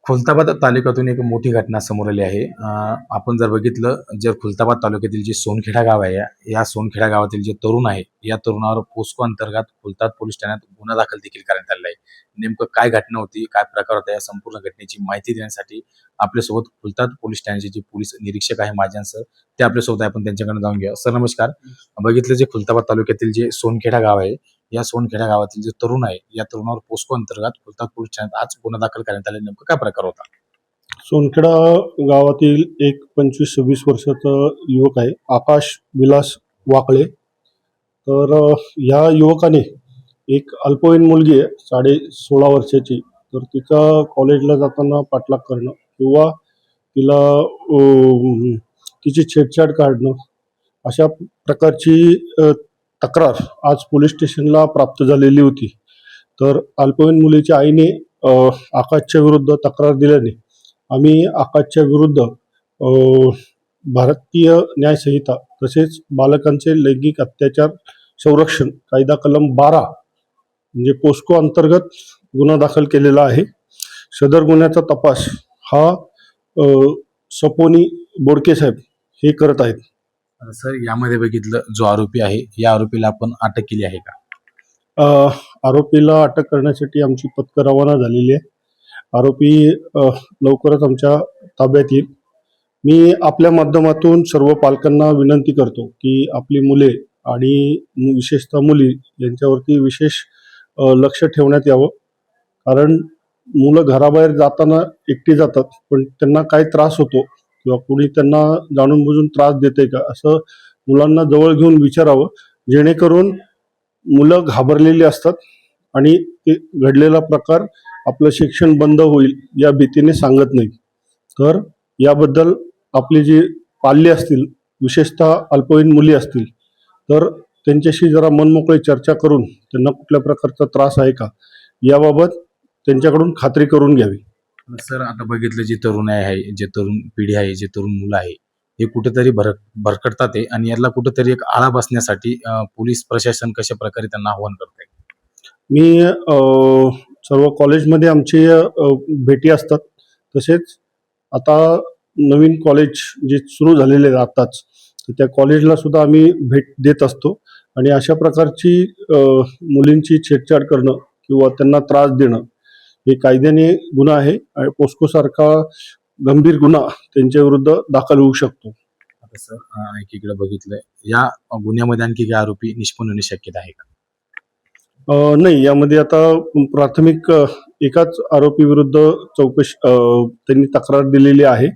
खुलताबाद तालुक्यातून एक मोठी घटना समोर आली आहे. आपण जर बघितलं, खुलताबाद तालुक्यातील जे सोनखेडा गाव आहे, या सोनखेडा गावातील जे तरुण आहे, या तरुणावर पोस्को अंतर्गत खुलताबाद पोलीस ठाण्यात गुन्हा दाखल देखील करण्यात आलेला आहे. नेमकं काय घटना होती, काय प्रकार होता, या संपूर्ण घटनेची माहिती देण्यासाठी आपल्यासोबत खुलताबाद पोलीस ठाण्याचे जे पोलीस निरीक्षक आहे माझ्यान सर, ते आपल्यासोबत आहे. आपण त्यांच्याकडे जाऊन घेऊया. सर नमस्कार. बघितलं जे खुलताबाद तालुक्यातील जे सोनखेडा गाव आहे, या सोनखेडा गावातील जे तरुण आहे, या तरुणावर पोस्को अंतर्गत खुलताबाद पोलीस ठाण्यात आज गुन्हा दाखल करण्यात आला. नेमकं काय प्रकार होता? सोनखेडा गावातील एक 25-26 वर्षाचा युवक आहे, आकाश विलास वाकळे. तर या युवकाने एक अल्पवयीन मुलगी आहे 16.5 वर्षाची. तर तिचा कॉलेजला जाताना पाठलाग करणं किंवा तिला तिची छेडछाड काढणं, अशा प्रकारची तक्रार आज पोलीस स्टेशनला प्राप्त झालेली होती. तर अल्पवयीन मुलीच्या आईने आकाशच्या विरुद्ध तक्रार दिल्याने आम्ही आकाशच्या विरुद्ध भारतीय न्याय संहिता तसेच बालकांचे लैंगिक अत्याचार संरक्षण कायदा कलम 12 म्हणजे पोस्को अंतर्गत गुन्हा दाखल केलेला आहे. सदर गुन्ह्याचा तपास हा सपोनी बोडके साहेब हे करत आहेत. सर यामध्ये बघितलं, जो आरोपी आहे, या आरोपीला आपण अटक केली आहे का? आरोपीला अटक करण्यासाठी आमची पथकं रवाना झालेली आहे. आरोपी लवकरच आमच्या ताब्यात येईल. मी आपल्या माध्यमातून सर्व पालकांना विनंती करतो की आपली मुले आणि विशेषतः मुली यांच्यावरती विशेष लक्ष ठेवण्यात यावं. कारण मुलं घराबाहेर जाताना एकटी जातात, पण त्यांना काय त्रास होतो किंवा कुणी त्यांना जाणून बुजून त्रास देते का, असं मुलांना जवळ घेऊन विचारावं, जेणेकरून मुलं घाबरलेली असतात आणि ते घडलेला प्रकार आपलं शिक्षण बंद होईल या भीतीने सांगत नाही. तर याबद्दल आपली जी पाल्य असतील, विशेषतः अल्पवयीन मुली असतील, तर त्यांच्याशी जरा मनमोकळी चर्चा करून त्यांना कुठल्या प्रकारचा त्रास आहे का याबाबत त्यांच्याकडून खात्री करून घ्यावी. सर आता बघितलं, जे तरुण आहे, जे तरुण पिढी आहे, जे तरुण मुलं आहे, हे कुठेतरी भरकटतात आहे आणि याला कुठेतरी एक आळा बसण्यासाठी पोलीस प्रशासन कशा प्रकारे त्यांना आव्हान करत आहे? मी सर्व कॉलेजमध्ये आमचे भेटी असतात. तसेच आता नवीन कॉलेज जे सुरू झालेले आहे आत्ताच, तर त्या कॉलेजला सुद्धा आम्ही भेट देत असतो आणि अशा प्रकारची मुलींची छेडछाड करणं किंवा त्यांना त्रास देणं हे कायद्याने गुन्हा आहे आणि पोस्कोसारखा गंभीर गुन्हा त्यांच्या विरुद्ध दाखल होऊ शकतो. आता सर एकीकडे बघितलंय, या गुन्ह्यामध्ये आणखी काही आरोपी निष्पन्न होण्याची शक्यता आहे का? नाही, यामध्ये आता प्राथमिक एकाच आरोपी विरुद्ध चौकशी त्यांनी तक्रार दिलेली आहे.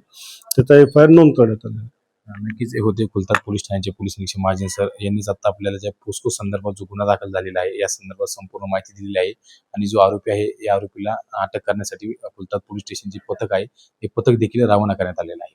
त्याचा FIR नोंद करण्यात आला. नक्कीच हे होते खुलताबाद पोलीस ठाण्याचे पोलीस निरीक्षक महाजन सर यांनीच आता आपल्याला ज्या पोस्को संदर्भात जो गुन्हा दाखल झालेला आहे, या संदर्भात संपूर्ण माहिती दिलेली आहे आणि जो आरोपी आहे, या आरोपीला अटक करण्यासाठी खुलताबाद पोलीस स्टेशनची पथक आहे, हे पथक देखील रवाना करण्यात आलेलं आहे.